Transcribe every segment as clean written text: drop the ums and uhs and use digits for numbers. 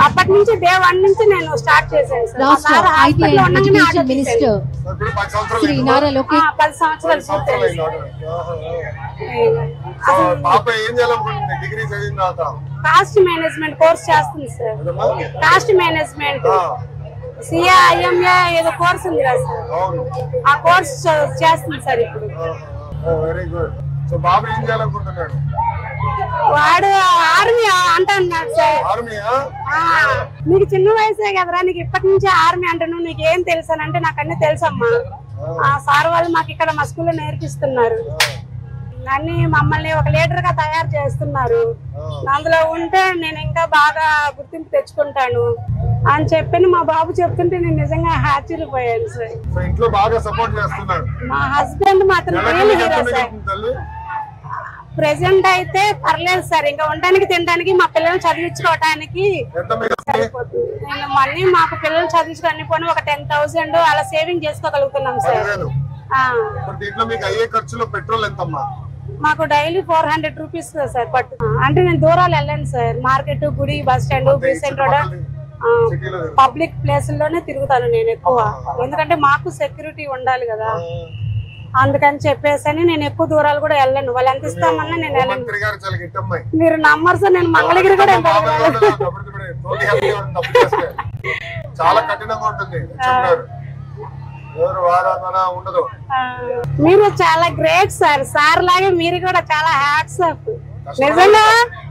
అప్పటి నుంచి డే 1 నుంచి నేను స్టార్ట్ చేశాను సార్. రాష్ట్ర IT and education minister Shri Nara Lokesh 10 సంవత్సరాలు పూర్తయింది. కాస్ట్ మేనేజ్మెంట్ కోర్స్ చేస్తుంది సార్. కాస్ట్ మేనేజ్మెంట్ సిఐఎంఏ ఏదో కోర్స్ ఉంది కదా సార్, ఆ కోర్స్ చేస్తుంది సార్ ఇప్పుడు. వాడు ఆర్మీ అంటున్నాడు సార్. నీకు చిన్న వయసే కదరా, నీకు ఇప్పటి నుంచే ఆర్మీ అంటున్నావు, నీకు ఏం తెలుసు అని అంటే నాకు అన్ని తెలుసమ్మా. ఆ సార్ వాళ్ళు మాకు ఇక్కడ మా స్కూల్లో నేర్పిస్తున్నారు, అన్ని మమ్మల్ని ఒక లీడర్ గా తయారు చేస్తున్నారు. అందులో ఉంటే నేను ఇంకా బాగా గుర్తింపు తెచ్చుకుంటాను అని చెప్పి మా బాబు చెప్తుంటే నేను నిజంగా ఆశ్చర్యపోయాను సార్. ఇంట్లో బాగా సపోర్ట్ చేస్తున్నారు. మా హస్బెండ్ మాత్రం హీరో సార్. ప్రెసెంట్ అయితే పర్లేదు సార్, ఇంకా ఉండడానికి తినడానికి మా పిల్లల్ని చదివించుకోవడానికి సరిపోతుంది. నేను మళ్ళీ మాకు పిల్లలు చదివించుకోవడానికి పోనీ ఒక 10,000 అలా సేవింగ్ చేసుకోగలుగుతున్నాం సార్. మాకు డైలీ 400 రూపీస్ సార్ పట్టు. అంటే నేను దూరాలు వెళ్ళాను సార్, మార్కెట్, గుడి, bus stand, Besant road, public ప్లేసుల్లోనే తిరుగుతాను నేను ఎక్కువ. ఎందుకంటే మాకు సెక్యూరిటీ ఉండాలి కదా, అందుకని చెప్పేసి నేను ఎక్కువ దూరాలు కూడా వెళ్ళను. వాళ్ళు ఎంత ఇస్తామన్నా నేను వెళ్ళను. మీరు నమ్మరు సార్, నేను మంగళగిరి కూడా చాలా కఠినంగా ఉంటుంది. మీరు చాలా గ్రేట్ సార్. సార్ లాగే మీరు కూడా చాలా హ్యాట్స్ ఆఫ్. నిజంగా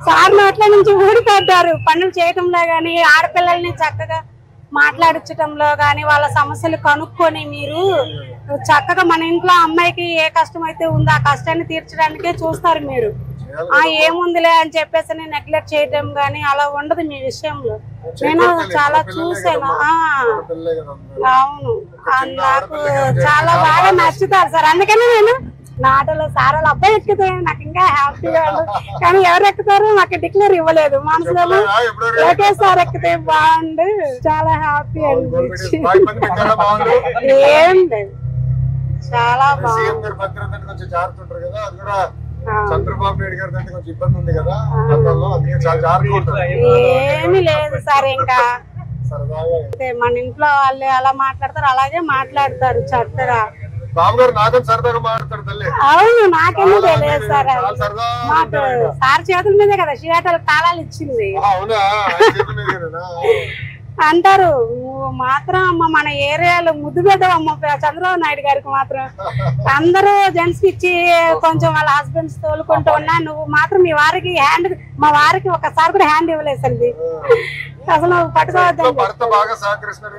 సార్ నోట్ల నుంచి ఊడిపడ్డారు. పనులు చేయటంలో గాని, ఆడపిల్లల్ని చక్కగా మాట్లాడించటంలో గాని, వాళ్ళ సమస్యలు కనుక్కొని మీరు చక్కగా మన ఇంట్లో అమ్మాయికి ఏ కష్టం అయితే ఉందో ఆ కష్టాన్ని తీర్చడానికే చూస్తారు మీరు. ఏముందిలే అని చెప్పేసి నెగ్లెక్ట్ చేయటం గాని అలా ఉండదు మీ విషయంలో. నేను చాలా చూసాను. అవును, నాకు చాలా బాగా నచ్చుతారు సార్. అందుకని నేను నా ఆటోలో సార్ వాళ్ళ అబ్బాయి ఎక్కుతాయి, నాకు ఇంకా హ్యాపీగా ఉంది. కానీ ఎవరు ఎక్కుతారో నాకు డిక్లేర్ ఇవ్వలేదు. మనసులో ఒకే సార్ ఎక్కితే బాగుండు, చాలా హ్యాపీ అనిపించి. ఏం లేదు, చాలా బాగుంది. చంద్రబాబు నాయుడు గారి దగ్గర కొంచెం ఇబ్బంది ఉంది కదా, ఏమీ లేదు సార్. ఇంకా మన ఇంట్లో వాళ్ళు ఎలా మాట్లాడతారు అలాగే మాట్లాడతారు చక్కగా. బాబు గారు నాతో సరదాగా మాట్లాడతారు తల్లి. అవును, నాకేమో తెలియదు సార్. మాకు సార్ చేతుల మీదే కదా షియాటలు తాళాలు ఇచ్చింది. అంటారు నువ్వు మాత్రం అమ్మ మన ఏరియాలో ముద్దు పెద్దవమ్మ చంద్రబాబు నాయుడు గారికి మాత్రం. అందరూ జెంట్స్ ఇచ్చి కొంచెం వాళ్ళ హస్బెండ్స్ తోలుకుంటూ ఉన్నా, నువ్వు మాత్రం మీ వారికి హ్యాండ్, మా వారికి ఒకసారి కూడా హ్యాండ్ ఇవ్వలేసండి. అసలు పట్టుకోవద్దు. బాగా సహకరిస్తున్నారు.